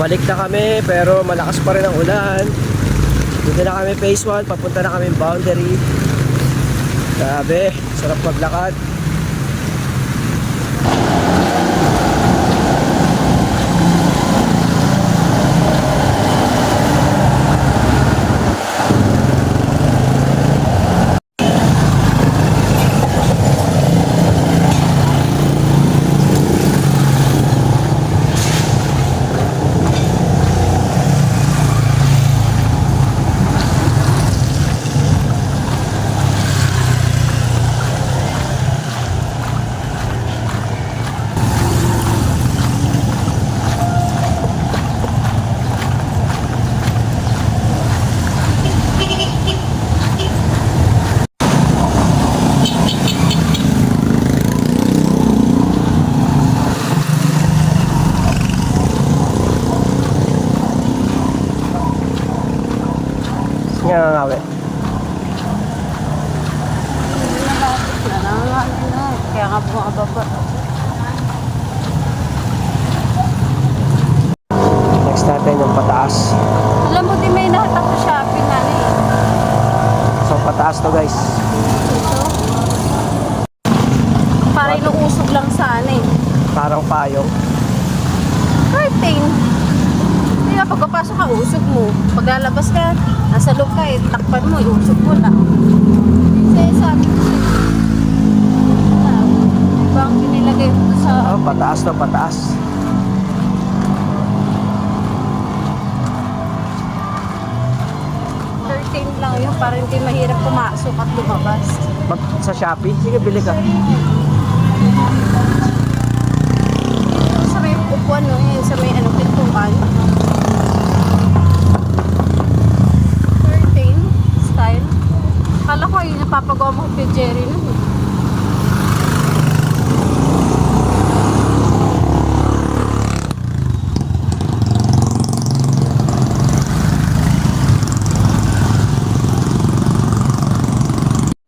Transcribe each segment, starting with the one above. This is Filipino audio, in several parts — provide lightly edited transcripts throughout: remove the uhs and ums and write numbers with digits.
Pabalik na kami pero malakas pa rin ang ulan. Dito na kami phase 1, papunta na kami boundary. Grabe, sarap maglakad. Nangangawi. Kaya nga bumababa. Next natin yung pataas. Alam mo, di may nahatak sa shopping na eh. So pataas to guys. Ito. Para inuusog lang sana eh. Parang payong. Curtain. Kaya pagkapasok ka, usog mo. Paglalabas ka, nasa loob ka eh, takpan mo, iusog mo lang. Kasi sabi ko siya, iba ang pinilagay mo sa... Oh, pataas to, pataas. Curtain lang yun, para hindi mahirap pumasok at lumabas. Sa Shopee? Sige, bili ka. Sa may upuan, no? Yan, sa may pintuan. Curtain style. Kala ko yung napapagawa mo kay Jerry nun.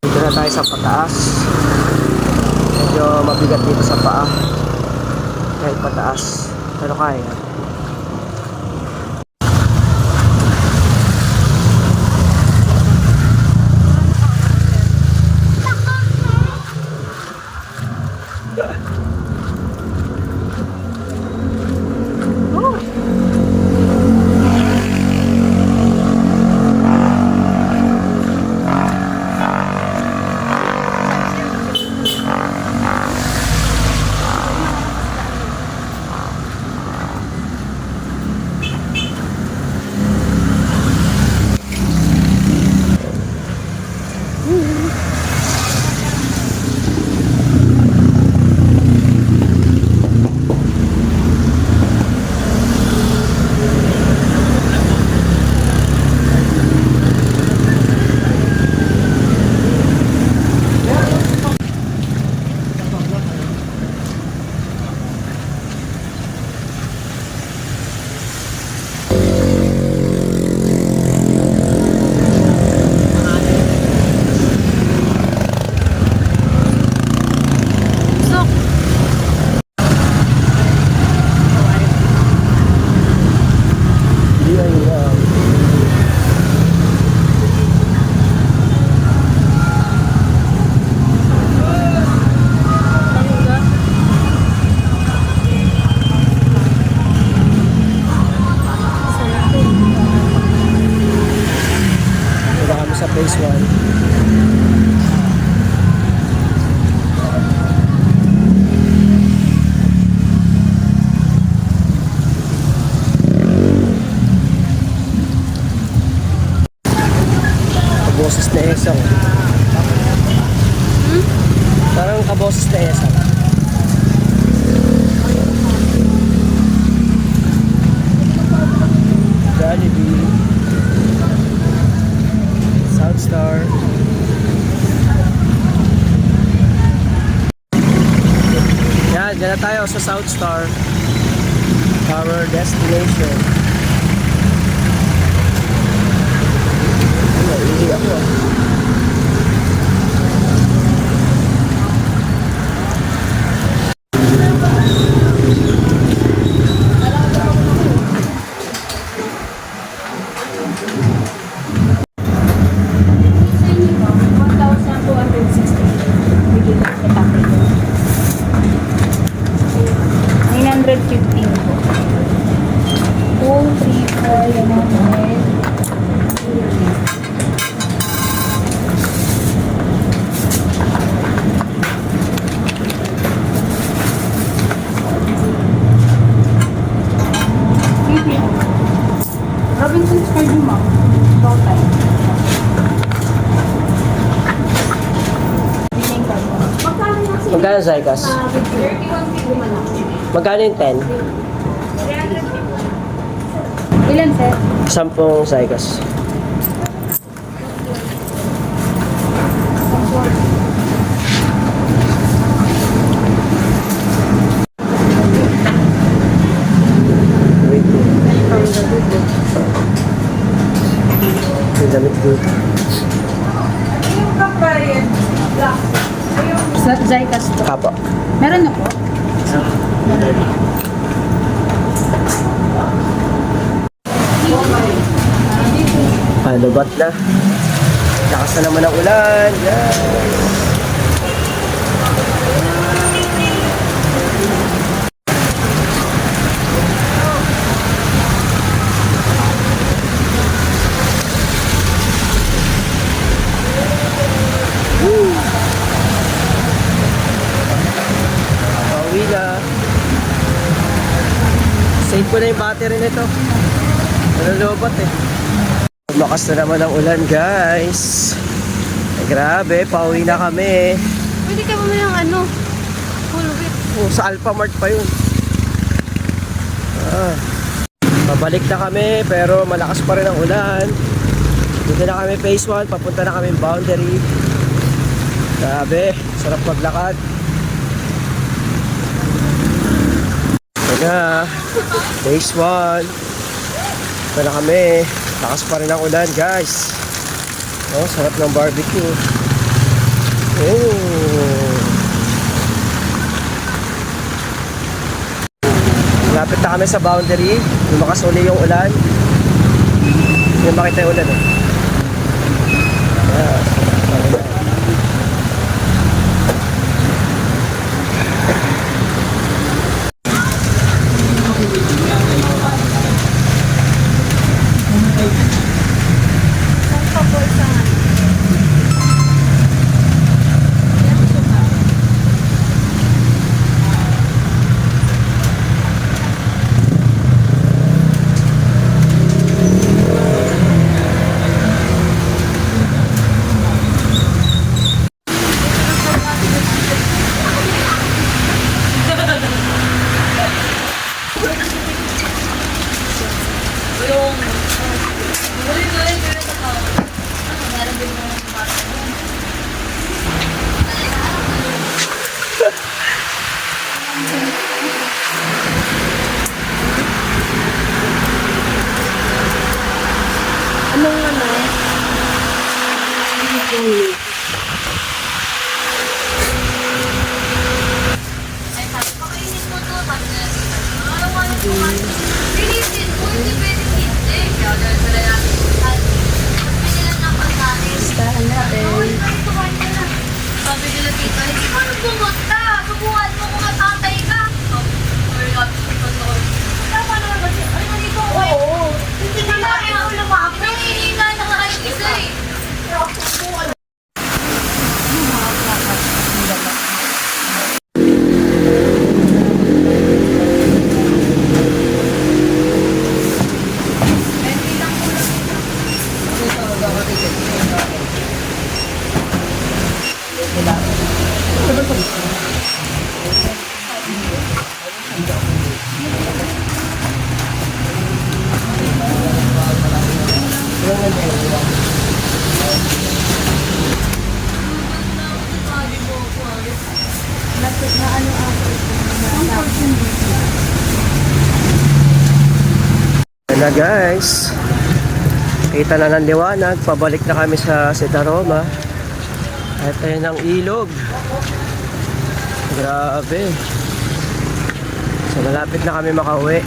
Dito na tayo sa pataas. Medyo mabigat dito sa paa. Kahit pataas. Pero kaya. Sa phase 1. Kaboses na esang. Parang kaboses na esang. Jollibee, Southstar. Yan, dyan na tayo sa Southstar. Our destination. Naiihi ako. Magkano Zykas? 31.50 man ako. Magkano yung 10? Ilan, sir? 10 Zykas. Wait. May damit dito. Sa Zykas to. Kapo. Meron na po? Lubat na. Lakas na naman ang ulan. Guys. Pauwi na. Save ko na yung battery nito. Nalulubat eh. Lumakas na naman ang ulan, guys. Ay, grabe, pauwi na kami. Pwede ka bumili ng ano? Full whip. Oh, sa Alphamart pa yun. Pabalik na kami, pero malakas pa rin ang ulan. Dito na kami phase 1, papunta na kami boundary. Grabe, sarap maglakad. Ito na, phase 1. Ito na kami. Lakas pa rin ang ulan, guys. Oh, sarap ng barbecue. Oh. Lapit na kami sa boundary. Lumakas uli yung ulan. Yung makita yung ulan eh. Anong ano? Listahan natin. Sabi nila tita, hindi ka nang pumunta. Subuhan mo kung matatay ka. Tama naman ba siya? Ano dito? Oo. Hindi na namin ako lumapit. Nangihina na nga yung isa eh. Ayan na, guys. Kita na ng liwanag. Pabalik na kami sa Sitaroma. At ayun ang ilog. Grabe. So malapit na kami makauwi.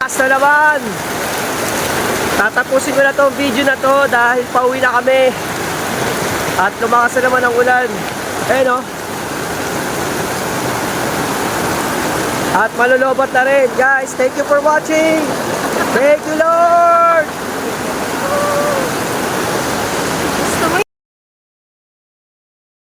Basta naman! Tatapusin ko na tong video na to dahil pauwi na kami. At lumakas na naman ang ulan. Ayun o. At malulobot na rin. Guys, thank you for watching. Thank you, Lord!